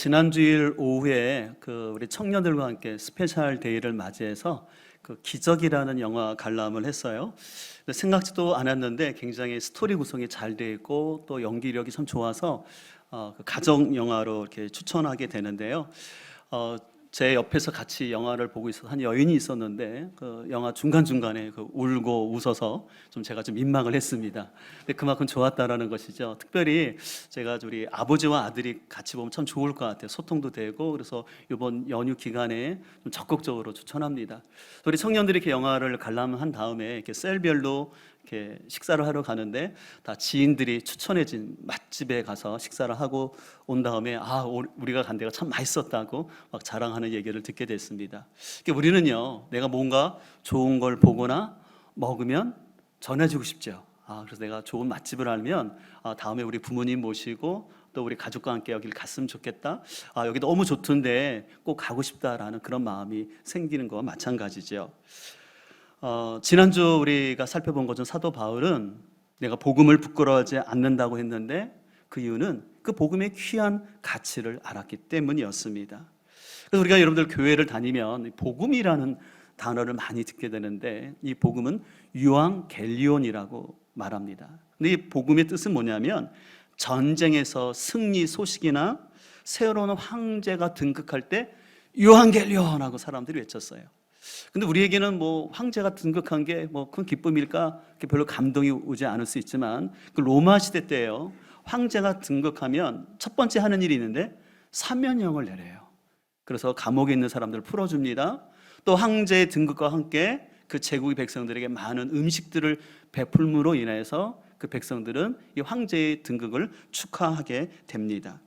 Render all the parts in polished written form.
지난 주일 오후에 우리 청년들과 함께 스페셜 데이를 맞이해서 기적이라는 영화 관람을 했어요. 근데 생각지도 않았는데 굉장히 스토리 구성이 잘 돼 있고 또 연기력이 참 좋아서 가정 영화로 이렇게 추천하게 되는데요. 제 옆에서 같이 영화를 보고 있어서 한 여인이 있었는데 영화 중간중간에 울고 웃어서 제가 좀 민망을 했습니다. 근데 그만큼 좋았다라는 것이죠. 특별히 제가 우리 아버지와 아들이 같이 보면 참 좋을 것 같아요. 소통도 되고. 그래서 이번 연휴 기간에 좀 적극적으로 추천합니다. 우리 청년들이 이렇게 영화를 관람한 다음에 이렇게 셀별로 이렇게 식사를 하러 가는데 다 지인들이 추천해준 맛집에 가서 식사를 하고 온 다음에 우리가 간 데가 참 맛있었다고 막 자랑하는 얘기를 듣게 됐습니다. 우리는요, 내가 뭔가 좋은 걸 보거나 먹으면 전해주고 싶죠. 그래서 내가 좋은 맛집을 알면 다음에 우리 부모님 모시고 또 우리 가족과 함께 여기를 갔으면 좋겠다. 여기 너무 좋던데 꼭 가고 싶다라는 그런 마음이 생기는 거와 마찬가지죠. 지난주 우리가 살펴본 것은 사도 바울은 내가 복음을 부끄러워하지 않는다고 했는데 그 이유는 그 복음의 귀한 가치를 알았기 때문이었습니다. 그래서 우리가 여러분들 교회를 다니면 복음이라는 단어를 많이 듣게 되는데 이 복음은 유앙겔리온이라고 말합니다. 근데 이 복음의 뜻은 뭐냐면 전쟁에서 승리 소식이나 새로운 황제가 등극할 때 유앙겔리온하고 사람들이 외쳤어요. 근데 우리에게는 황제가 등극한 게 큰 기쁨일까? 별로 감동이 오지 않을 수 있지만 그 로마 시대 때예요. 황제가 등극하면 첫 번째 하는 일이 있는데 사면형을 내려요. 그래서 감옥에 있는 사람들을 풀어줍니다. 또 황제의 등극과 함께 그 제국의 백성들에게 많은 음식들을 베풀므로 인해서 그 백성들은 이 황제의 등극을 축하하게 됩니다.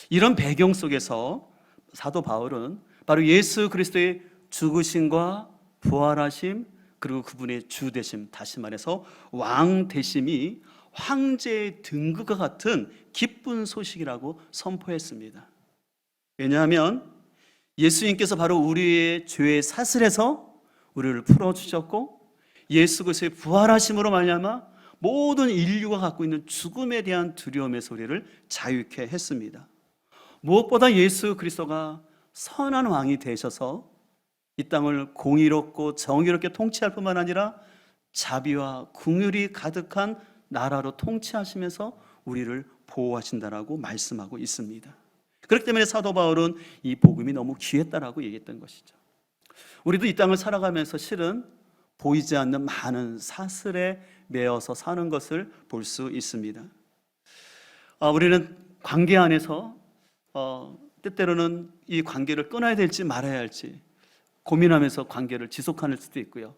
이런 배경 속에서 사도 바울은 바로 예수 그리스도의 죽으심과 부활하심 그리고 그분의 주 되심, 다시 말해서 왕 되심이 황제의 등극과 같은 기쁜 소식이라고 선포했습니다. 왜냐하면 예수님께서 바로 우리의 죄의 사슬에서 우리를 풀어주셨고 예수 그리스도의 부활하심으로 말미암아 모든 인류가 갖고 있는 죽음에 대한 두려움에서 우리를 자유케 했습니다. 무엇보다 예수 그리스도가 선한 왕이 되셔서 이 땅을 공의롭고 정의롭게 통치할 뿐만 아니라 자비와 긍휼이 가득한 나라로 통치하시면서 우리를 보호하신다라고 말씀하고 있습니다. 그렇기 때문에 사도 바울은 이 복음이 너무 귀했다라고 얘기했던 것이죠. 우리도 이 땅을 살아가면서 실은 보이지 않는 많은 사슬에 매여서 사는 것을 볼 수 있습니다. 우리는 관계 안에서 때때로는 이 관계를 끊어야 될지 말아야 할지 고민하면서 관계를 지속할 수도 있고요.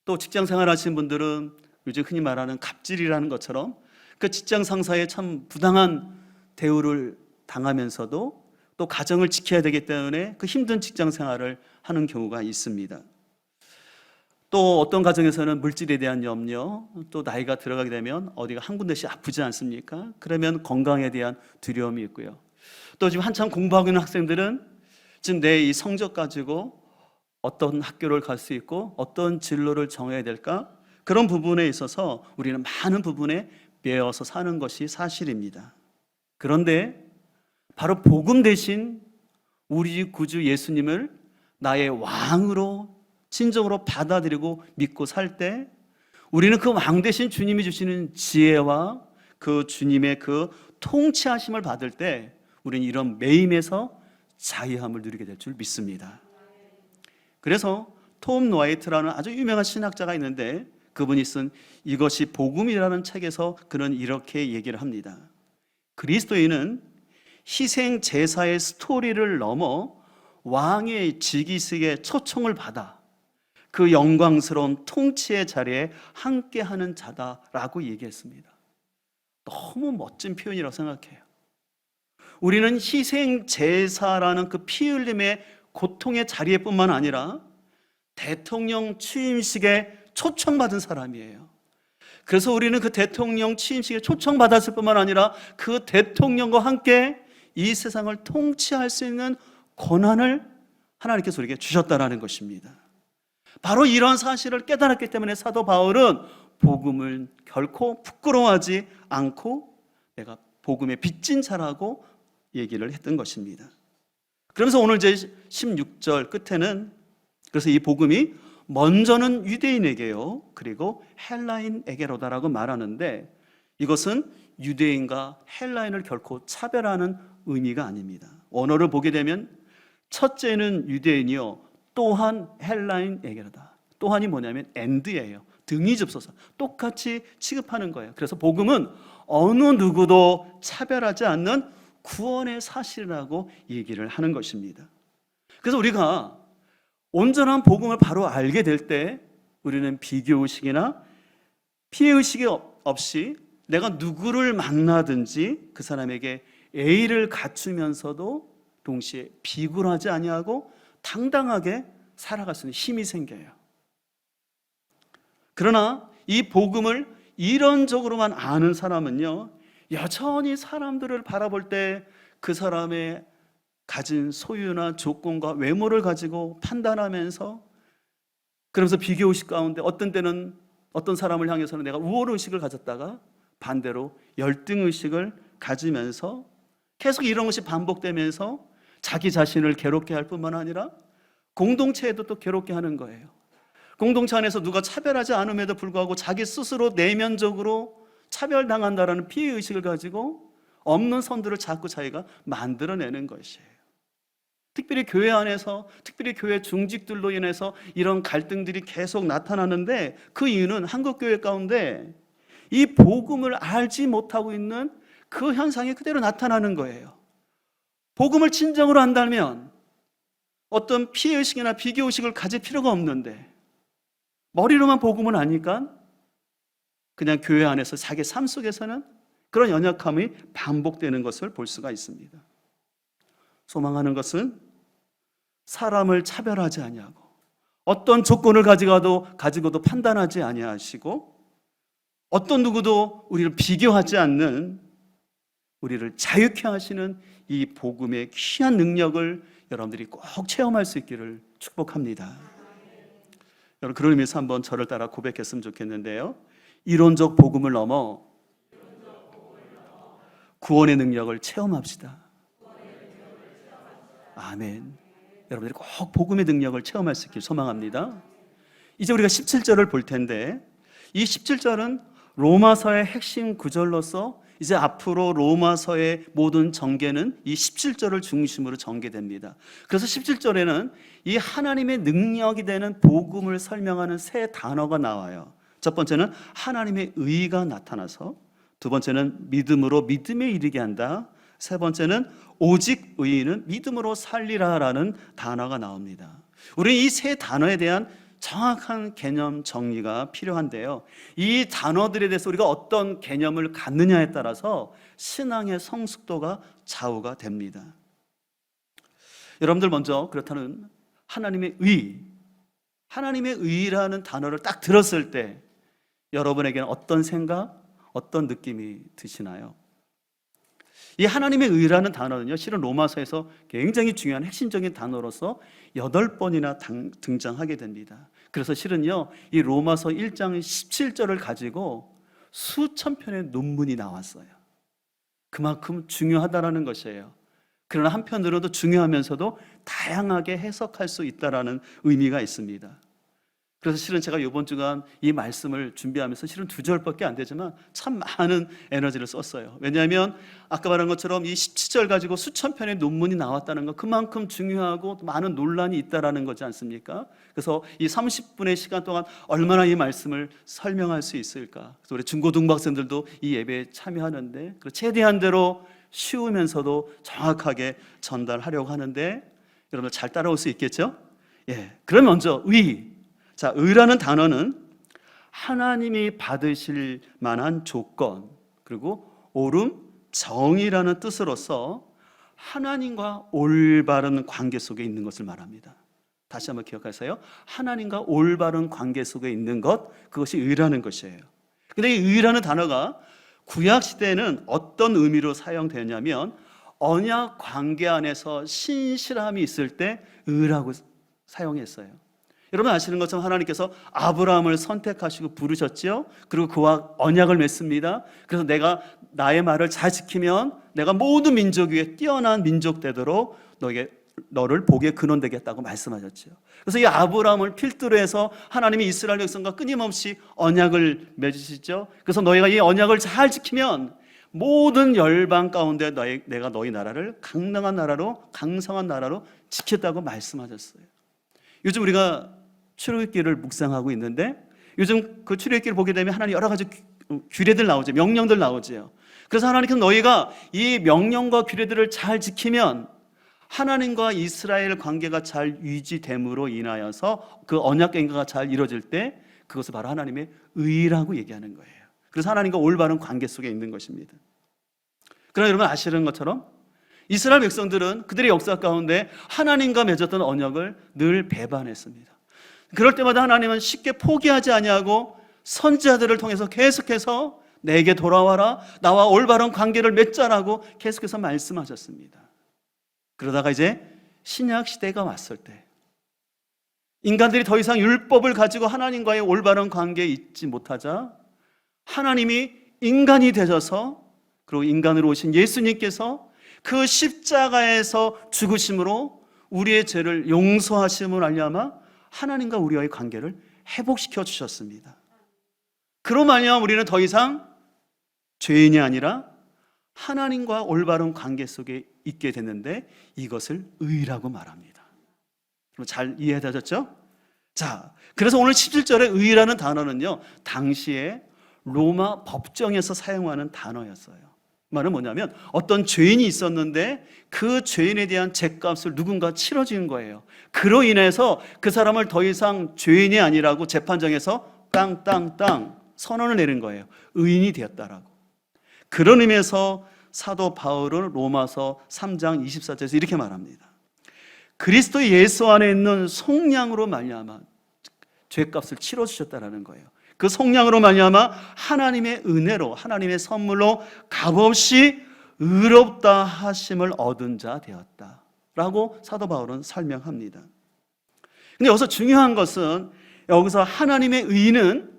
또 직장 생활 하시는 분들은 요즘 흔히 말하는 갑질이라는 것처럼 그 직장 상사의 참 부당한 대우를 당하면서도 또 가정을 지켜야 되기 때문에 그 힘든 직장 생활을 하는 경우가 있습니다. 또 어떤 가정에서는 물질에 대한 염려, 또 나이가 들어가게 되면 어디가 한 군데씩 아프지 않습니까? 그러면 건강에 대한 두려움이 있고요. 또 지금 한참 공부하고 있는 학생들은 지금 내 이 성적 가지고 어떤 학교를 갈 수 있고 어떤 진로를 정해야 될까? 그런 부분에 있어서 우리는 많은 부분에 매여서 사는 것이 사실입니다. 그런데 바로 복음 대신 우리 구주 예수님을 나의 왕으로 진정으로 받아들이고 믿고 살 때 우리는 그 왕 대신 주님이 주시는 지혜와 그 주님의 그 통치하심을 받을 때 우리는 이런 매임에서 자유함을 누리게 될 줄 믿습니다. 그래서 톰 노아이트라는 아주 유명한 신학자가 있는데 그분이 쓴 이것이 복음이라는 책에서 그는 이렇게 얘기를 합니다. 그리스도인은 희생 제사의 스토리를 넘어 왕의 직위식의 초청을 받아 그 영광스러운 통치의 자리에 함께하는 자다라고 얘기했습니다. 너무 멋진 표현이라고 생각해요. 우리는 희생 제사라는 그 피 흘림의 고통의 자리에뿐만 아니라 대통령 취임식에 초청받은 사람이에요. 그래서 우리는 그 대통령 취임식에 초청받았을 뿐만 아니라 그 대통령과 함께 이 세상을 통치할 수 있는 권한을 하나님께서 우리에게 주셨다는 것입니다. 바로 이런 사실을 깨달았기 때문에 사도 바울은 복음을 결코 부끄러워하지 않고 내가 복음의 빚진 자라고 얘기를 했던 것입니다. 그러면서 오늘 제 16절 끝에는 그래서 이 복음이 먼저는 유대인에게요 그리고 헬라인에게로다라고 말하는데 이것은 유대인과 헬라인을 결코 차별하는 의미가 아닙니다. 언어를 보게 되면 첫째는 유대인이요 또한 헬라인에게로다. 또한이 뭐냐면 and예요. 등이 접서서 똑같이 취급하는 거예요. 그래서 복음은 어느 누구도 차별하지 않는 구원의 사실이라고 얘기를 하는 것입니다. 그래서 우리가 온전한 복음을 바로 알게 될 때 우리는 비교의식이나 피해의식이 없이 내가 누구를 만나든지 그 사람에게 예의를 갖추면서도 동시에 비굴하지 아니하고 당당하게 살아갈 수 있는 힘이 생겨요. 그러나 이 복음을 이론적으로만 아는 사람은요 여전히 사람들을 바라볼 때 그 사람의 가진 소유나 조건과 외모를 가지고 판단하면서 그러면서 비교의식 가운데 어떤 때는 어떤 사람을 향해서는 내가 우월의식을 가졌다가 반대로 열등의식을 가지면서 계속 이런 것이 반복되면서 자기 자신을 괴롭게 할 뿐만 아니라 공동체에도 또 괴롭게 하는 거예요. 공동체 안에서 누가 차별하지 않음에도 불구하고 자기 스스로 내면적으로 차별당한다라는 피해의식을 가지고 없는 선들을 자꾸 자기가 만들어내는 것이에요. 특별히 교회 안에서 특별히 교회 중직들로 인해서 이런 갈등들이 계속 나타나는데 그 이유는 한국교회 가운데 이 복음을 알지 못하고 있는 그 현상이 그대로 나타나는 거예요. 복음을 진정으로 안다면 어떤 피해의식이나 비교의식을 가질 필요가 없는데 머리로만 복음을 아니까 그냥 교회 안에서 자기 삶 속에서는 그런 연약함이 반복되는 것을 볼 수가 있습니다. 소망하는 것은 사람을 차별하지 아니하고 어떤 조건을 가지고도 판단하지 아니하시고 어떤 누구도 우리를 비교하지 않는 우리를 자유케 하시는 이 복음의 귀한 능력을 여러분들이 꼭 체험할 수 있기를 축복합니다. 여러분 그런 의미에서 한번 저를 따라 고백했으면 좋겠는데요. 이론적 복음을 넘어 구원의 능력을 체험합시다. 아멘. 여러분들이 꼭 복음의 능력을 체험할 수 있길 소망합니다. 이제 우리가 17절을 볼 텐데 이 17절은 로마서의 핵심 구절로서 이제 앞으로 로마서의 모든 전개는 이 17절을 중심으로 전개됩니다. 그래서 17절에는 이 하나님의 능력이 되는 복음을 설명하는 세 단어가 나와요. 첫 번째는 하나님의 의가 나타나서, 두 번째는 믿음으로 믿음에 이르게 한다, 세 번째는 오직 의인은 믿음으로 살리라라는 단어가 나옵니다. 우리는 이 세 단어에 대한 정확한 개념 정리가 필요한데요. 이 단어들에 대해서 우리가 어떤 개념을 갖느냐에 따라서 신앙의 성숙도가 좌우가 됩니다. 여러분들 먼저 그렇다면 하나님의 의라는 단어를 딱 들었을 때 여러분에게는 어떤 생각, 어떤 느낌이 드시나요? 이 하나님의 의라는 단어는요, 실은 로마서에서 굉장히 중요한 핵심적인 단어로서 8번이나 등장하게 됩니다. 그래서 실은요, 이 로마서 1장 17절을 가지고 수천 편의 논문이 나왔어요. 그만큼 중요하다라는 것이에요. 그러나 한편으로도 중요하면서도 다양하게 해석할 수 있다라는 의미가 있습니다. 그래서 실은 제가 이번 주간 이 말씀을 준비하면서 실은 2절밖에 안 되지만 참 많은 에너지를 썼어요. 왜냐하면 아까 말한 것처럼 이 17절 가지고 수천 편의 논문이 나왔다는 것, 그만큼 중요하고 많은 논란이 있다라는 거지 않습니까? 그래서 이 30분의 시간 동안 얼마나 이 말씀을 설명할 수 있을까? 그래서 우리 중고등학생들도 이 예배에 참여하는데 최대한 대로 쉬우면서도 정확하게 전달하려고 하는데 여러분들 잘 따라올 수 있겠죠? 예. 그럼 먼저 자, 의라는 단어는 하나님이 받으실 만한 조건, 그리고 옳음, 정의라는 뜻으로서 하나님과 올바른 관계 속에 있는 것을 말합니다. 다시 한번 기억하세요. 하나님과 올바른 관계 속에 있는 것, 그것이 의라는 것이에요. 근데 이 의라는 단어가 구약 시대에는 어떤 의미로 사용되냐면 언약 관계 안에서 신실함이 있을 때 의라고 사용했어요. 여러분 아시는 것처럼 하나님께서 아브라함을 선택하시고 부르셨지요. 그리고 그와 언약을 맺습니다. 그래서 내가 나의 말을 잘 지키면 내가 모든 민족 위에 뛰어난 민족 되도록 너를 복의 근원 되겠다고 말씀하셨지요. 그래서 이 아브라함을 필두로 해서 하나님이 이스라엘 백성과 끊임없이 언약을 맺으시죠. 그래서 너희가 이 언약을 잘 지키면 모든 열방 가운데 내가 너희 나라를 강성한 나라로 지켰다고 말씀하셨어요. 요즘 우리가 출애굽기를 묵상하고 있는데 요즘 그 출애굽기를 보게 되면 하나님 여러 가지 규례들 나오죠. 명령들 나오죠. 그래서 하나님께서 너희가 이 명령과 규례들을 잘 지키면 하나님과 이스라엘 관계가 잘 유지됨으로 인하여서 그 언약 관계가 잘 이루어질 때 그것을 바로 하나님의 의라고 얘기하는 거예요. 그래서 하나님과 올바른 관계 속에 있는 것입니다. 그러나 여러분 아시는 것처럼 이스라엘 백성들은 그들의 역사 가운데 하나님과 맺었던 언약을 늘 배반했습니다. 그럴 때마다 하나님은 쉽게 포기하지 아니하고 선지자들을 통해서 계속해서 내게 돌아와라, 나와 올바른 관계를 맺자라고 계속해서 말씀하셨습니다. 그러다가 이제 신약 시대가 왔을 때 인간들이 더 이상 율법을 가지고 하나님과의 올바른 관계에 있지 못하자 하나님이 인간이 되셔서 그리고 인간으로 오신 예수님께서 그 십자가에서 죽으심으로 우리의 죄를 용서하심을 알려마 하나님과 우리와의 관계를 회복시켜 주셨습니다. 그로 말미암아 우리는 더 이상 죄인이 아니라 하나님과 올바른 관계 속에 있게 됐는데 이것을 의라고 말합니다. 잘 이해되셨죠? 자, 그래서 오늘 17절에 의라는 단어는요, 당시에 로마 법정에서 사용하는 단어였어요. 말은 뭐냐면 어떤 죄인이 있었는데 그 죄인에 대한 죄값을 누군가 치러주는 거예요. 그로 인해서 그 사람을 더 이상 죄인이 아니라고 재판정에서 땅땅땅 선언을 내린 거예요. 의인이 되었다라고. 그런 의미에서 사도 바울은 로마서 3장 24절에서 이렇게 말합니다. 그리스도 예수 안에 있는 속량으로 말미암아 죄값을 치러주셨다라는 거예요. 그 속량으로 말미암아 하나님의 은혜로 하나님의 선물로 값없이 의롭다 하심을 얻은 자 되었다라고 사도 바울은 설명합니다. 근데 여기서 중요한 것은 여기서 하나님의 의는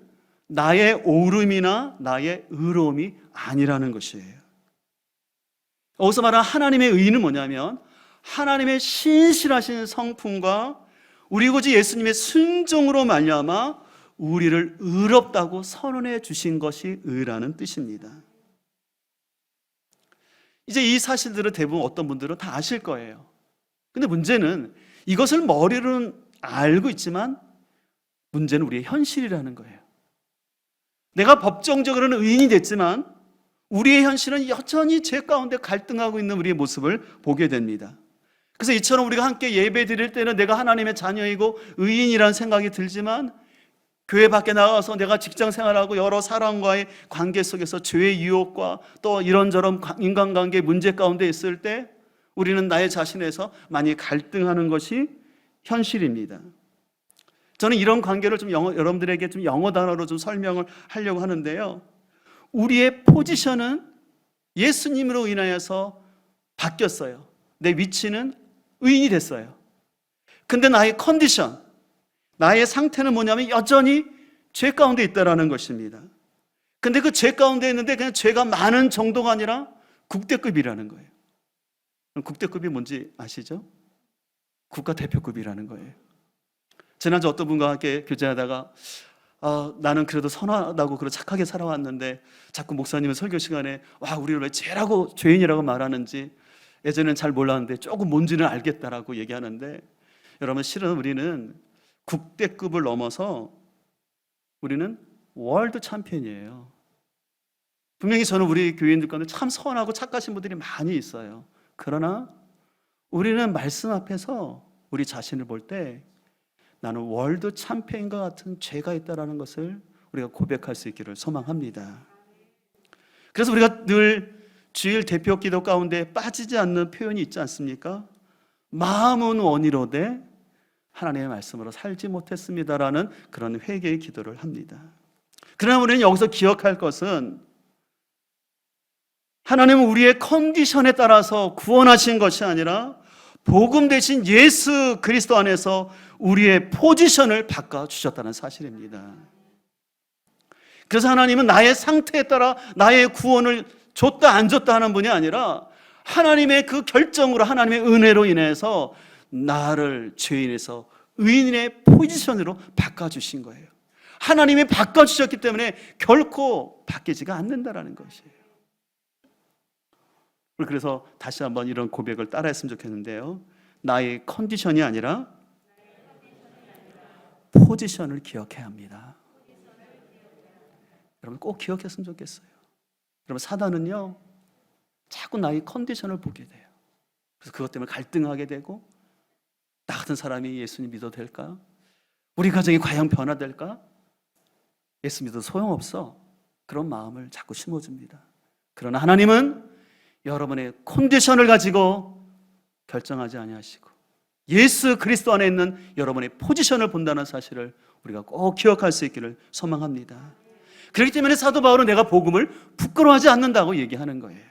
나의 옳음이나 나의 의로움이 아니라는 것이에요. 여기서 말하는 하나님의 의는 뭐냐면 하나님의 신실하신 성품과 우리 구주 예수님의 순종으로 말미암아 우리를 의롭다고 선언해 주신 것이 의라는 뜻입니다. 이제 이 사실들을 대부분 어떤 분들은 다 아실 거예요. 근데 문제는 이것을 머리로는 알고 있지만 문제는 우리의 현실이라는 거예요. 내가 법정적으로는 의인이 됐지만 우리의 현실은 여전히 죄 가운데 갈등하고 있는 우리의 모습을 보게 됩니다. 그래서 이처럼 우리가 함께 예배 드릴 때는 내가 하나님의 자녀이고 의인이라는 생각이 들지만 교회 밖에 나가서 내가 직장 생활하고 여러 사람과의 관계 속에서 죄의 유혹과 또 이런저런 인간관계 문제 가운데 있을 때 우리는 나의 자신에서 많이 갈등하는 것이 현실입니다. 저는 이런 관계를 좀 여러분들에게 좀 영어 단어로 좀 설명을 하려고 하는데요. 우리의 포지션은 예수님으로 인하여서 바뀌었어요. 내 위치는 의인이 됐어요. 근데 나의 컨디션, 나의 상태는 뭐냐면 여전히 죄 가운데 있다라는 것입니다. 근데 그 죄 가운데 있는데 그냥 죄가 많은 정도가 아니라 국대급이라는 거예요. 국대급이 뭔지 아시죠? 국가대표급이라는 거예요. 지난주 어떤 분과 함께 교제하다가 나는 그래도 선하다고 그렇고 착하게 살아왔는데 자꾸 목사님은 설교 시간에 우리를 왜 죄라고 죄인이라고 말하는지 예전에는 잘 몰랐는데 조금 뭔지는 알겠다라고 얘기하는데 여러분 실은 우리는 국대급을 넘어서 우리는 월드 챔피언이에요. 분명히 저는 우리 교인들 가운데 참 선하고 착하신 분들이 많이 있어요. 그러나 우리는 말씀 앞에서 우리 자신을 볼 때 나는 월드 챔피언과 같은 죄가 있다는 것을 우리가 고백할 수 있기를 소망합니다. 그래서 우리가 늘 주일 대표 기도 가운데 빠지지 않는 표현이 있지 않습니까? 마음은 원이로되 하나님의 말씀으로 살지 못했습니다라는 그런 회개의 기도를 합니다. 그러나 우리는 여기서 기억할 것은 하나님은 우리의 컨디션에 따라서 구원하신 것이 아니라 복음 대신 예수 그리스도 안에서 우리의 포지션을 바꿔주셨다는 사실입니다. 그래서 하나님은 나의 상태에 따라 나의 구원을 줬다 안 줬다 하는 분이 아니라 하나님의 그 결정으로, 하나님의 은혜로 인해서 나를 죄인에서 의인의 포지션으로 바꿔주신 거예요. 하나님이 바꿔주셨기 때문에 결코 바뀌지가 않는다라는 것이에요. 그래서 다시 한번 이런 고백을 따라했으면 좋겠는데요. 나의 컨디션이 아니라 포지션을 기억해야 합니다. 여러분 꼭 기억했으면 좋겠어요. 여러분 사단은요, 자꾸 나의 컨디션을 보게 돼요. 그래서 그것 때문에 갈등하게 되고, 나 같은 사람이 예수님 믿어도 될까? 우리 가정이 과연 변화될까? 예수 믿어도 소용없어. 그런 마음을 자꾸 심어줍니다. 그러나 하나님은 여러분의 컨디션을 가지고 결정하지 아니하시고 예수 그리스도 안에 있는 여러분의 포지션을 본다는 사실을 우리가 꼭 기억할 수 있기를 소망합니다. 그렇기 때문에 사도 바울은 내가 복음을 부끄러워하지 않는다고 얘기하는 거예요.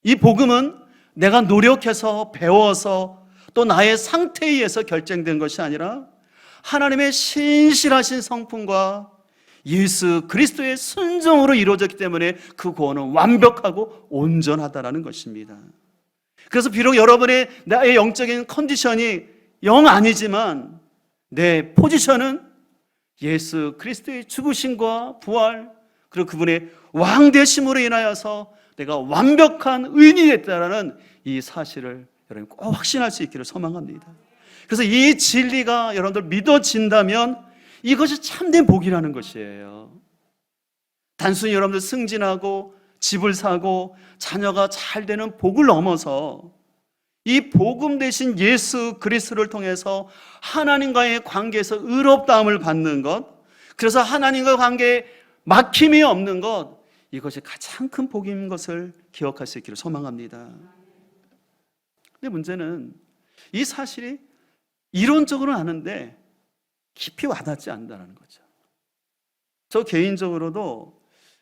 이 복음은 내가 노력해서 배워서 또 나의 상태에 의해서 결정된 것이 아니라 하나님의 신실하신 성품과 예수 그리스도의 순종으로 이루어졌기 때문에 그 구원은 완벽하고 온전하다라는 것입니다. 그래서 비록 여러분의 나의 영적인 컨디션이 영 아니지만 내 포지션은 예수 그리스도의 죽으심과 부활, 그리고 그분의 왕되심으로 인하여서 내가 완벽한 의인이 됐다라는 이 사실을 여러분 꼭 확신할 수 있기를 소망합니다. 그래서 이 진리가 여러분들 믿어진다면 이것이 참된 복이라는 것이에요. 단순히 여러분들 승진하고 집을 사고 자녀가 잘 되는 복을 넘어서 이 복음 대신 예수 그리스도를 통해서 하나님과의 관계에서 의롭다함을 받는 것, 그래서 하나님과 관계에 막힘이 없는 것, 이것이 가장 큰 복인 것을 기억할 수 있기를 소망합니다. 근데 문제는 이 사실이 이론적으로는 아는데 깊이 와닿지 않는다는 거죠. 저 개인적으로도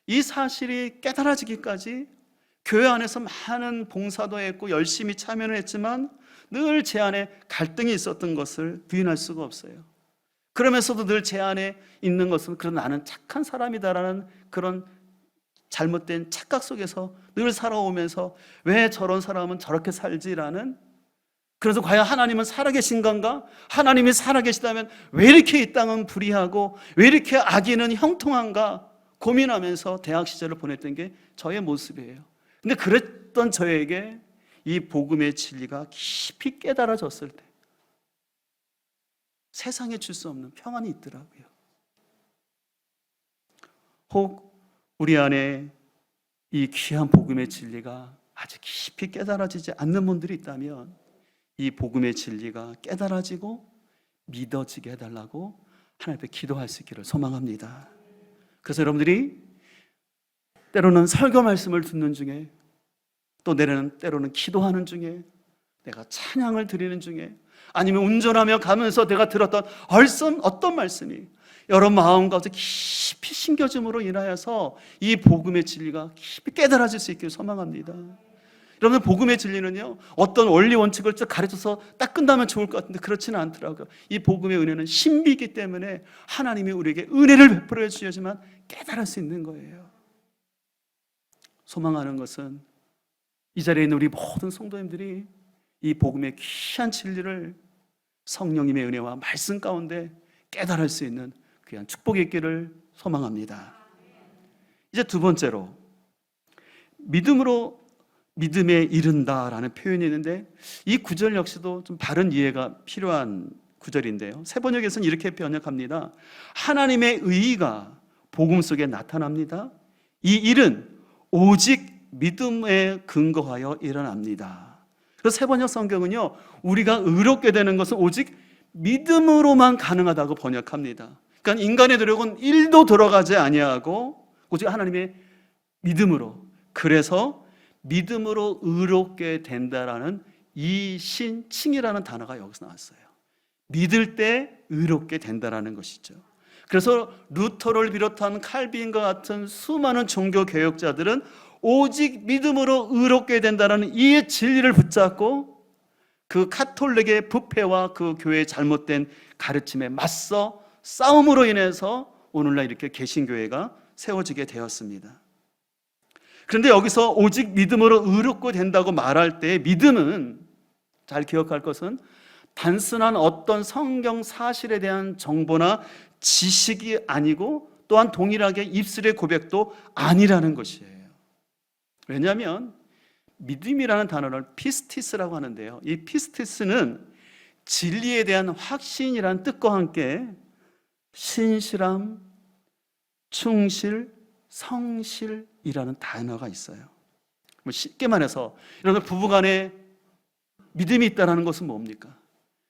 이 사실이 깨달아지기까지 교회 안에서 많은 봉사도 했고 열심히 참여를 했지만 늘 제 안에 갈등이 있었던 것을 부인할 수가 없어요. 그러면서도 늘 제 안에 있는 것은 그런 나는 착한 사람이다라는 그런 잘못된 착각 속에서 늘 살아오면서 왜 저런 사람은 저렇게 살지라는, 그래서 과연 하나님은 살아계신 건가? 하나님이 살아계시다면 왜 이렇게 이 땅은 불의하고 왜 이렇게 악인은 형통한가? 고민하면서 대학 시절을 보냈던 게 저의 모습이에요. 근데 그랬던 저에게 이 복음의 진리가 깊이 깨달아졌을 때 세상에 줄 수 없는 평안이 있더라고요. 혹 우리 안에 이 귀한 복음의 진리가 아주 깊이 깨달아지지 않는 분들이 있다면 이 복음의 진리가 깨달아지고 믿어지게 해달라고 하나님 앞에 기도할 수 있기를 소망합니다. 그래서 여러분들이 때로는 설교 말씀을 듣는 중에, 또 때로는 기도하는 중에, 내가 찬양을 드리는 중에, 아니면 운전하며 가면서 내가 들었던 어떤 말씀이 여러분 마음 가운데 깊이 심겨짐으로 인하여서 이 복음의 진리가 깊이 깨달아질 수 있기를 소망합니다. 여러분 복음의 진리는요, 어떤 원리 원칙을 가르쳐서 딱 끝나면 좋을 것 같은데 그렇지는 않더라고요. 이 복음의 은혜는 신비이기 때문에 하나님이 우리에게 은혜를 베풀어 주셔야지만 깨달을 수 있는 거예요. 소망하는 것은 이 자리에 있는 우리 모든 성도님들이 이 복음의 귀한 진리를 성령님의 은혜와 말씀 가운데 깨달을 수 있는 귀한 축복이 있기를 소망합니다. 이제 두 번째로 믿음에 이른다라는 표현이 있는데 이 구절 역시도 좀 바른 이해가 필요한 구절인데요. 세번역에서는 이렇게 번역합니다. 하나님의 의의가 복음 속에 나타납니다. 이 일은 오직 믿음에 근거하여 일어납니다. 그래서 세번역 성경은요, 우리가 의롭게 되는 것은 오직 믿음으로만 가능하다고 번역합니다. 그러니까 인간의 노력은 1도 들어가지 아니하고 오직 하나님의 믿음으로, 그래서 믿음으로 의롭게 된다라는 이 신칭이라는 단어가 여기서 나왔어요. 믿을 때 의롭게 된다라는 것이죠. 그래서 루터를 비롯한 칼빈과 같은 수많은 종교 개혁자들은 오직 믿음으로 의롭게 된다는 이 진리를 붙잡고 그 가톨릭의 부패와 그 교회의 잘못된 가르침에 맞서 싸움으로 인해서 오늘날 이렇게 개신교회가 세워지게 되었습니다. 그런데 여기서 오직 믿음으로 의롭고 된다고 말할 때 믿음은 잘 기억할 것은 단순한 어떤 성경 사실에 대한 정보나 지식이 아니고 또한 동일하게 입술의 고백도 아니라는 것이에요. 왜냐하면 믿음이라는 단어를 피스티스라고 하는데요, 이 피스티스는 진리에 대한 확신이라는 뜻과 함께 신실함, 충실, 성실이라는 단어가 있어요. 쉽게 말해서 여러분, 부부간에 믿음이 있다는 것은 뭡니까?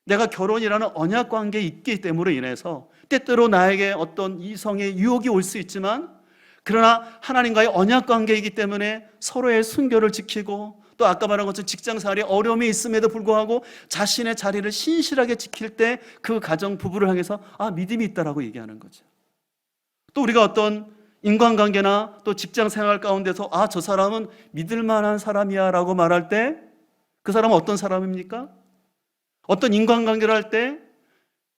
내가 결혼이라는 언약 관계에 있기 때문에 인해서 때때로 나에게 어떤 이성의 유혹이 올 수 있지만, 그러나 하나님과의 언약 관계이기 때문에 서로의 순결을 지키고, 또 아까 말한 것처럼 직장 생활에 어려움이 있음에도 불구하고 자신의 자리를 신실하게 지킬 때 그 가정 부부를 향해서 믿음이 있다라고 얘기하는 거죠. 또 우리가 어떤 인간관계나 또 직장 생활 가운데서 저 사람은 믿을 만한 사람이야 라고 말할 때 그 사람은 어떤 사람입니까? 어떤 인간관계를 할 때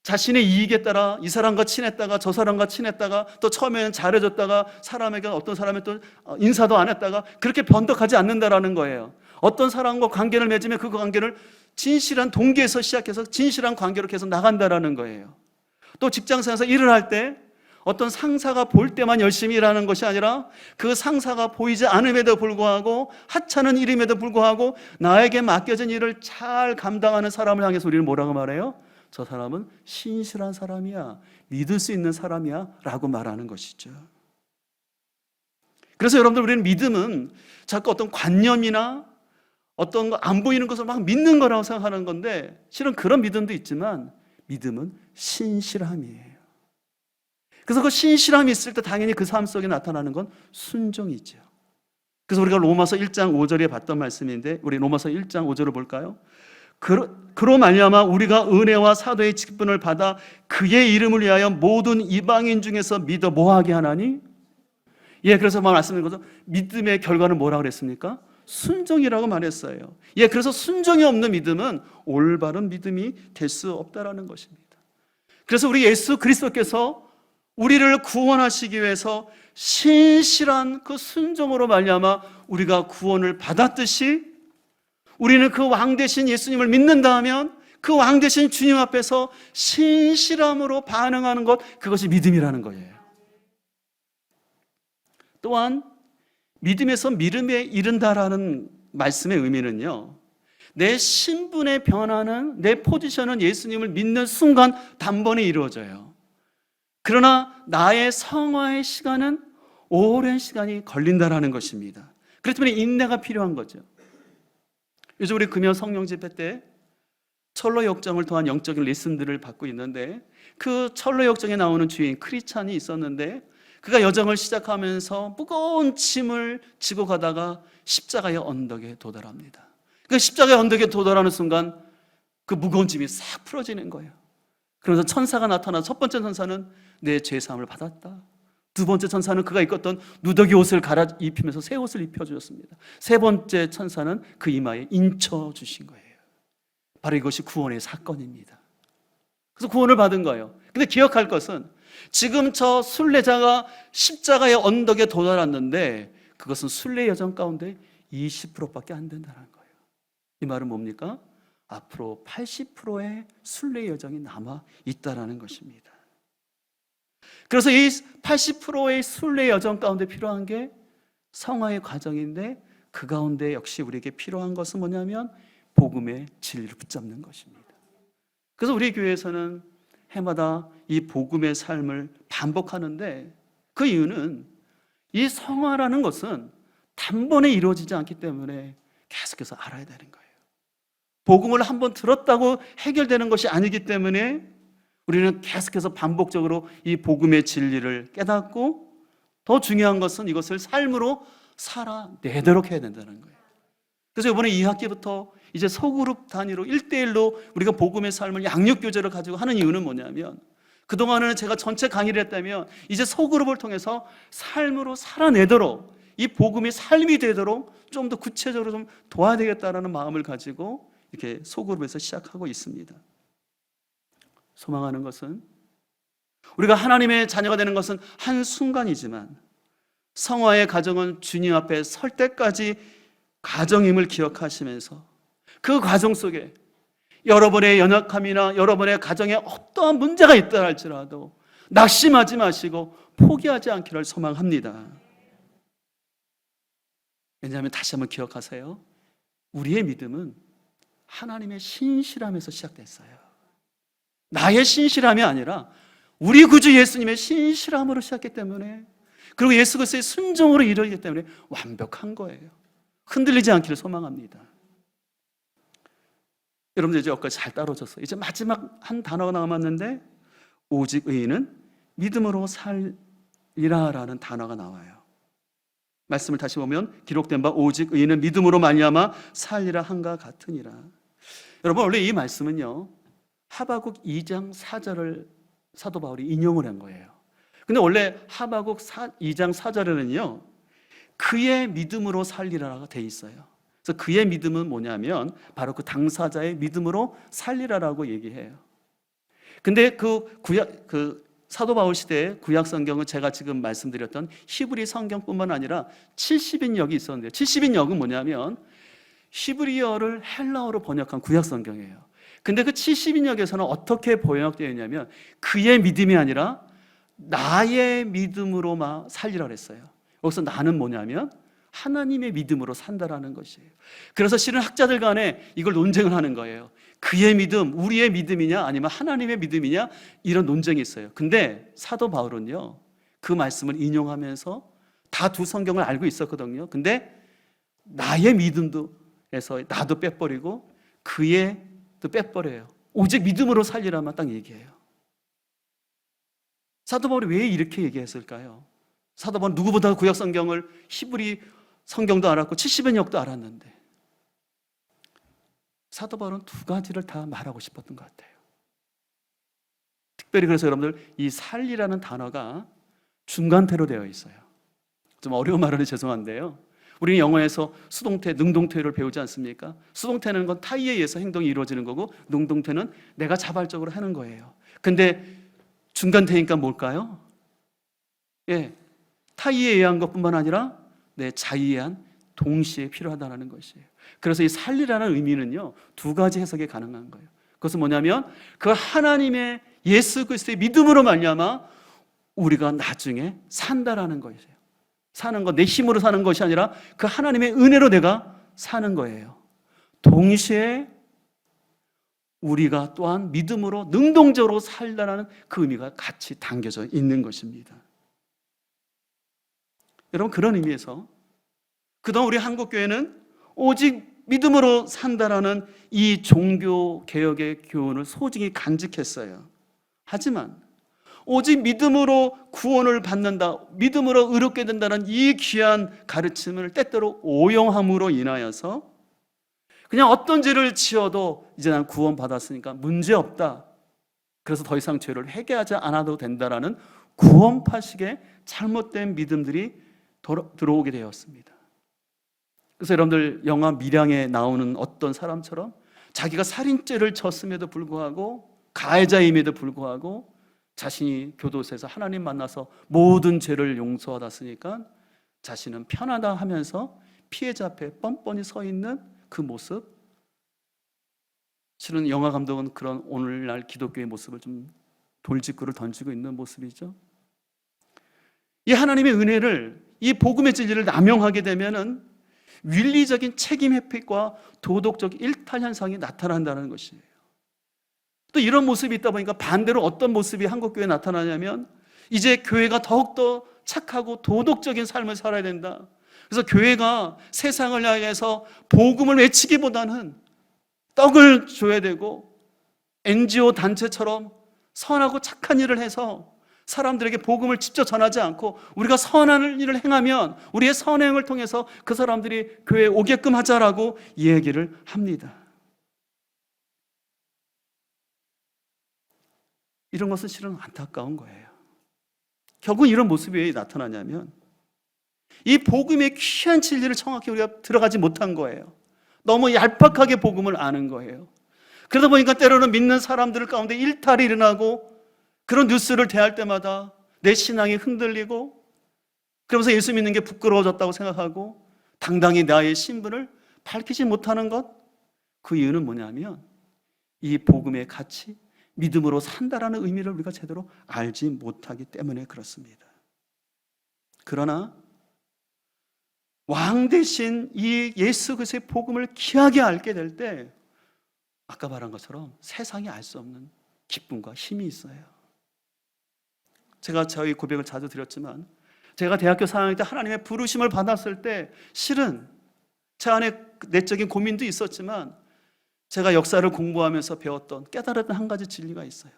자신의 이익에 따라 이 사람과 친했다가 저 사람과 친했다가 또 처음에는 잘해줬다가 사람에게 어떤 사람은 또 인사도 안 했다가 그렇게 변덕하지 않는다라는 거예요. 어떤 사람과 관계를 맺으면 그 관계를 진실한 동기에서 시작해서 진실한 관계로 계속 나간다라는 거예요. 또 직장생활에서 일을 할 때 어떤 상사가 볼 때만 열심히 일하는 것이 아니라 그 상사가 보이지 않음에도 불구하고 하찮은 일임에도 불구하고 나에게 맡겨진 일을 잘 감당하는 사람을 향해서 우리는 뭐라고 말해요? 저 사람은 신실한 사람이야, 믿을 수 있는 사람이야 라고 말하는 것이죠. 그래서 여러분들, 우리는 믿음은 자꾸 어떤 관념이나 어떤 거 안 보이는 것을 막 믿는 거라고 생각하는 건데, 실은 그런 믿음도 있지만 믿음은 신실함이에요. 그래서 그 신실함이 있을 때 당연히 그 삶 속에 나타나는 건 순종이죠. 그래서 우리가 로마서 1장 5절에 봤던 말씀인데, 우리 로마서 1장 5절을 볼까요? 그로 말미암아 우리가 은혜와 사도의 직분을 받아 그의 이름을 위하여 모든 이방인 중에서 믿어 뭐하게 하나니? 그래서 말씀드린 거죠. 믿음의 결과는 뭐라고 그랬습니까? 순종이라고 말했어요. 그래서 순종이 없는 믿음은 올바른 믿음이 될 수 없다라는 것입니다. 그래서 우리 예수 그리스도께서 우리를 구원하시기 위해서 신실한 그 순종으로 말미암아 우리가 구원을 받았듯이, 우리는 그 왕 대신 예수님을 믿는다 하면 그 왕 대신 주님 앞에서 신실함으로 반응하는 것, 그것이 믿음이라는 거예요. 또한 믿음에서 믿음에 이른다라는 말씀의 의미는요, 내 신분의 변화는, 내 포지션은 예수님을 믿는 순간 단번에 이루어져요. 그러나 나의 성화의 시간은 오랜 시간이 걸린다라는 것입니다. 그렇기 때문에 인내가 필요한 거죠. 요즘 우리 금요 성령 집회 때 철로 역정을 통한 영적인 레슨들을 받고 있는데, 그 철로 역정에 나오는 주인 크리스찬이 있었는데, 그가 여정을 시작하면서 무거운 짐을 지고 가다가 십자가의 언덕에 도달합니다. 그 십자가의 언덕에 도달하는 순간 그 무거운 짐이 싹 풀어지는 거예요. 그러면서 천사가 나타나, 첫 번째 천사는 내 죄사함을 받았다. 두 번째 천사는 그가 입었던 누더기 옷을 갈아입히면서 새 옷을 입혀주셨습니다. 세 번째 천사는 그 이마에 인쳐주신 거예요. 바로 이것이 구원의 사건입니다. 그래서 구원을 받은 거예요. 근데 기억할 것은 지금 저 순례자가 십자가의 언덕에 도달했는데 그것은 순례 여정 가운데 20%밖에 안 된다는 거예요. 이 말은 뭡니까? 앞으로 80%의 순례 여정이 남아 있다는 것입니다. 그래서 이 80%의 순례 여정 가운데 필요한 게 성화의 과정인데, 그 가운데 역시 우리에게 필요한 것은 뭐냐면 복음의 진리를 붙잡는 것입니다. 그래서 우리 교회에서는 해마다 이 복음의 삶을 반복하는데, 그 이유는 이 성화라는 것은 단번에 이루어지지 않기 때문에 계속해서 알아야 되는 거예요. 복음을 한번 들었다고 해결되는 것이 아니기 때문에 우리는 계속해서 반복적으로 이 복음의 진리를 깨닫고, 더 중요한 것은 이것을 삶으로 살아내도록 해야 된다는 거예요. 그래서 이번에 2학기부터 이제 소그룹 단위로 1대1로 우리가 복음의 삶을 양육교제를 가지고 하는 이유는 뭐냐면, 그동안은 제가 전체 강의를 했다면 이제 소그룹을 통해서 삶으로 살아내도록, 이 복음이 삶이 되도록 좀 더 구체적으로 좀 도와야 되겠다라는 마음을 가지고 이렇게 소그룹에서 시작하고 있습니다. 소망하는 것은, 우리가 하나님의 자녀가 되는 것은 한순간이지만 성화의 가정은 주님 앞에 설 때까지 가정임을 기억하시면서 그 과정 속에 여러분의 연약함이나 여러분의 가정에 어떠한 문제가 있다 할지라도 낙심하지 마시고 포기하지 않기를 소망합니다. 왜냐하면 다시 한번 기억하세요. 우리의 믿음은 하나님의 신실함에서 시작됐어요. 나의 신실함이 아니라 우리 구주 예수님의 신실함으로 시작했기 때문에, 그리고 예수 그리스도의 순종으로 이루어지기 때문에 완벽한 거예요. 흔들리지 않기를 소망합니다. 여러분들 이제 여기까지 잘 따라오셨어요. 이제 마지막 한 단어가 남았는데, 오직 의인은 믿음으로 살리라라는 단어가 나와요. 말씀을 다시 보면 기록된 바 오직 의인은 믿음으로 말미암아 살리라 한가 같으니라. 여러분, 원래 이 말씀은요 하바국 2장 4절을 사도 바울이 인용을 한 거예요. 근데 원래 하바국 2장 4절에는요 그의 믿음으로 살리라가 돼 있어요. 그래서 그의 믿음은 뭐냐면 바로 그 당사자의 믿음으로 살리라라고 얘기해요. 근데 그 사도 바울 시대의 구약 성경은 제가 지금 말씀드렸던 히브리 성경뿐만 아니라 70인역이 있었는데요. 70인역은 뭐냐면 히브리어를 헬라어로 번역한 구약 성경이에요. 근데 그 70인역에서는 어떻게 번역되어 있냐면 그의 믿음이 아니라 나의 믿음으로 살리라 그랬어요. 여기서 나는 뭐냐면 하나님의 믿음으로 산다라는 것이에요. 그래서 실은 학자들 간에 이걸 논쟁을 하는 거예요. 그의 믿음, 우리의 믿음이냐 아니면 하나님의 믿음이냐, 이런 논쟁이 있어요. 근데 사도 바울은요 그 말씀을 인용하면서 다 두 성경을 알고 있었거든요. 근데 나의 믿음도에서 나도 빼버리고 그의 또 빼버려요. 오직 믿음으로 살리라만 딱 얘기해요. 사도 바울이 왜 이렇게 얘기했을까요? 사도 바울은 누구보다 구약 성경을, 히브리 성경도 알았고 70인역도 알았는데 사도 바울은 두 가지를 다 말하고 싶었던 것 같아요. 특별히 그래서 여러분들 이 살리라는 단어가 중간태로 되어 있어요. 좀 어려운 말은 죄송한데요, 우리는 영어에서 수동태, 능동태를 배우지 않습니까? 수동태는 건 타의에 의해서 행동이 이루어지는 거고 능동태는 내가 자발적으로 하는 거예요. 근데 중간태니까 뭘까요? 타의에 의한 것뿐만 아니라 내 자의에 의한 동시에 필요하다는 것이에요. 그래서 이 살리라는 의미는요 두 가지 해석이 가능한 거예요. 그것은 뭐냐면 그 하나님의 예수 그리스도의 믿음으로 말미암아 우리가 나중에 산다라는 것이에요. 사는 것, 내 힘으로 사는 것이 아니라 그 하나님의 은혜로 내가 사는 거예요. 동시에 우리가 또한 믿음으로 능동적으로 살다라는 그 의미가 같이 담겨져 있는 것입니다. 여러분, 그런 의미에서 그동안 우리 한국교회는 오직 믿음으로 산다라는 이 종교개혁의 교훈을 소중히 간직했어요. 하지만 오직 믿음으로 구원을 받는다, 믿음으로 의롭게 된다는 이 귀한 가르침을 때때로 오용함으로 인하여서 그냥 어떤 죄를 지어도 이제 난 구원받았으니까 문제없다, 그래서 더 이상 죄를 회개하지 않아도 된다라는 구원파식의 잘못된 믿음들이 들어오게 되었습니다. 그래서 여러분들 영화 밀양에 나오는 어떤 사람처럼 자기가 살인죄를 졌음에도 불구하고, 가해자임에도 불구하고 자신이 교도소에서 하나님 만나서 모든 죄를 용서받았으니까 자신은 편하다 하면서 피해자 앞에 뻔뻔히 서 있는 그 모습, 실은 영화 감독은 그런 오늘날 기독교의 모습을 좀 돌직구를 던지고 있는 모습이죠. 이 하나님의 은혜를, 이 복음의 진리를 남용하게 되면은 윤리적인 책임 회피과 도덕적 일탈 현상이 나타난다는 것이에요. 또 이런 모습이 있다 보니까 반대로 어떤 모습이 한국교회에 나타나냐면 이제 교회가 더욱더 착하고 도덕적인 삶을 살아야 된다. 그래서 교회가 세상을 향해서 복음을 외치기보다는 떡을 줘야 되고 NGO 단체처럼 선하고 착한 일을 해서 사람들에게 복음을 직접 전하지 않고 우리가 선한 일을 행하면 우리의 선행을 통해서 그 사람들이 교회에 오게끔 하자라고 얘기를 합니다. 이런 것은 실은 안타까운 거예요. 결국 이런 모습이 왜 나타나냐면 이 복음의 귀한 진리를 정확히 우리가 들어가지 못한 거예요. 너무 얄팍하게 복음을 아는 거예요. 그러다 보니까 때로는 믿는 사람들 가운데 일탈이 일어나고 그런 뉴스를 대할 때마다 내 신앙이 흔들리고 그러면서 예수 믿는 게 부끄러워졌다고 생각하고 당당히 나의 신분을 밝히지 못하는 것, 그 이유는 뭐냐면 이 복음의 가치, 믿음으로 산다라는 의미를 우리가 제대로 알지 못하기 때문에 그렇습니다. 그러나 왕 대신 이 예수 그리스도의 복음을 귀하게 알게 될 때 아까 말한 것처럼 세상이 알 수 없는 기쁨과 힘이 있어요. 제가 저희 고백을 자주 드렸지만 제가 대학교 4학년 때 하나님의 부르심을 받았을 때 실은 제 안에 내적인 고민도 있었지만 제가 역사를 공부하면서 배웠던 깨달았던 한 가지 진리가 있어요.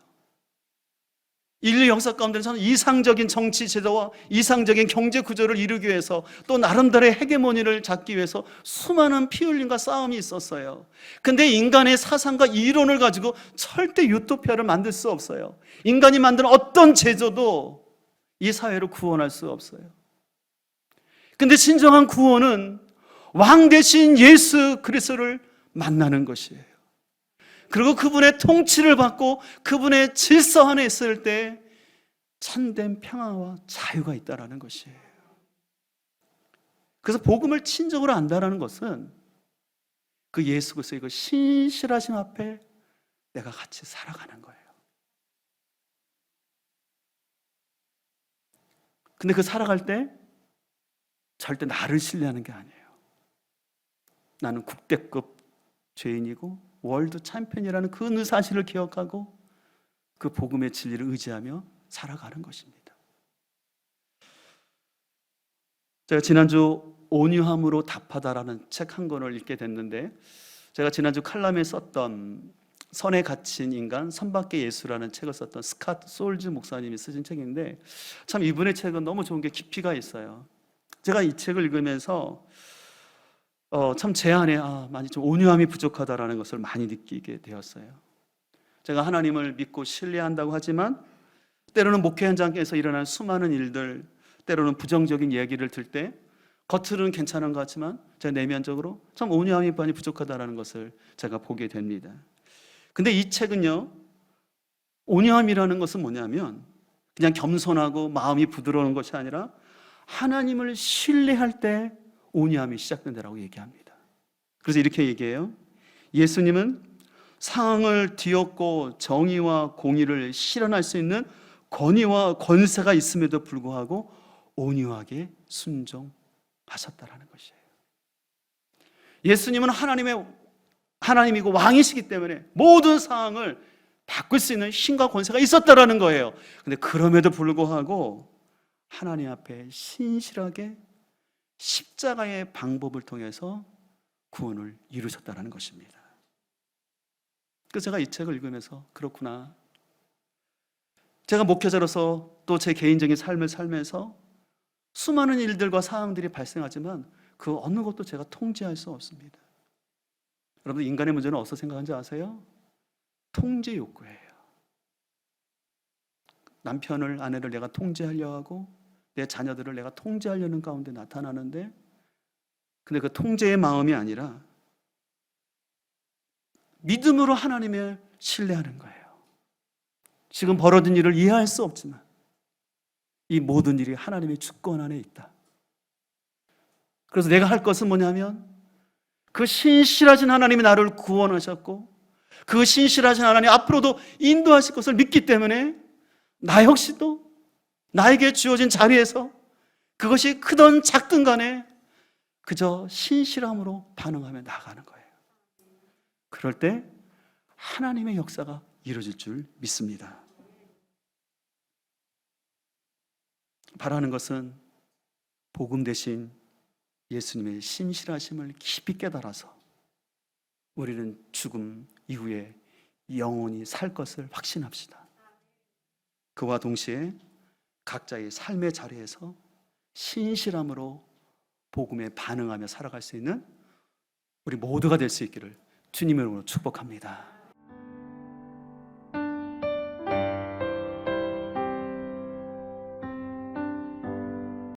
인류 역사 가운데 저는 이상적인 정치 제도와 이상적인 경제 구조를 이루기 위해서 또 나름대로의 헤게모니를 잡기 위해서 수많은 피 흘림과 싸움이 있었어요. 근데 인간의 사상과 이론을 가지고 절대 유토피아를 만들 수 없어요. 인간이 만든 어떤 제도도 이 사회를 구원할 수 없어요. 근데 진정한 구원은 왕 대신 예수 그리스도를 만나는 것이에요. 그리고 그분의 통치를 받고 그분의 질서 안에 있을 때 참된 평화와 자유가 있다는 것이에요. 그래서 복음을 친정으로 안다는 것은 그 예수 그리스도의 그 신실하심 앞에 내가 같이 살아가는 거예요. 근데 그 살아갈 때 절대 나를 신뢰하는 게 아니에요. 나는 국대급 죄인이고 월드 챔피언이라는 그 사실을 기억하고 그 복음의 진리를 의지하며 살아가는 것입니다. 제가 지난주 온유함으로 답하다라는 책 한 권을 읽게 됐는데 제가 지난주 칼럼에 썼던 선에 갇힌 인간 선밖의 예수라는 책을 썼던 스캇 솔즈 목사님이 쓰신 책인데 참 이분의 책은 너무 좋은 게 깊이가 있어요. 제가 이 책을 읽으면서 참 제 안에 많이 좀 온유함이 부족하다라는 것을 많이 느끼게 되었어요. 제가 하나님을 믿고 신뢰한다고 하지만 때로는 목회 현장에서 일어나는 수많은 일들, 때로는 부정적인 얘기를 들 때 겉으로는 괜찮은 것 같지만 제가 내면적으로 참 온유함이 많이 부족하다라는 것을 제가 보게 됩니다. 근데 이 책은요, 온유함이라는 것은 뭐냐면 그냥 겸손하고 마음이 부드러운 것이 아니라 하나님을 신뢰할 때 온유함이 시작된다라고 얘기합니다. 그래서 이렇게 얘기해요. 예수님은 상황을 뒤엎고 정의와 공의를 실현할 수 있는 권위와 권세가 있음에도 불구하고 온유하게 순종하셨다라는 것이에요. 예수님은 하나님이고 왕이시기 때문에 모든 상황을 바꿀 수 있는 힘과 권세가 있었다라는 거예요. 근데 그럼에도 불구하고 하나님 앞에 신실하게 십자가의 방법을 통해서 구원을 이루셨다는 것입니다. 그래서 제가 이 책을 읽으면서 그렇구나. 제가 목회자로서 또 제 개인적인 삶을 살면서 수많은 일들과 상황들이 발생하지만 그 어느 것도 제가 통제할 수 없습니다. 여러분, 인간의 문제는 어디서 생각하는지 아세요? 통제 욕구예요. 남편을, 아내를 내가 통제하려 하고 내 자녀들을 내가 통제하려는 가운데 나타나는데 근데 그 통제의 마음이 아니라 믿음으로 하나님을 신뢰하는 거예요. 지금 벌어진 일을 이해할 수 없지만 이 모든 일이 하나님의 주권 안에 있다. 그래서 내가 할 것은 뭐냐면 그 신실하신 하나님이 나를 구원하셨고 그 신실하신 하나님 앞으로도 인도하실 것을 믿기 때문에 나 역시도 나에게 주어진 자리에서 그것이 크든 작든 간에 그저 신실함으로 반응하며 나가는 거예요. 그럴 때 하나님의 역사가 이루어질 줄 믿습니다. 바라는 것은 복음 대신 예수님의 신실하심을 깊이 깨달아서 우리는 죽음 이후에 영원히 살 것을 확신합시다. 그와 동시에 각자의 삶의 자리에서 신실함으로 복음에 반응하며 살아갈 수 있는 우리 모두가 될 수 있기를 주님의 이름으로 축복합니다.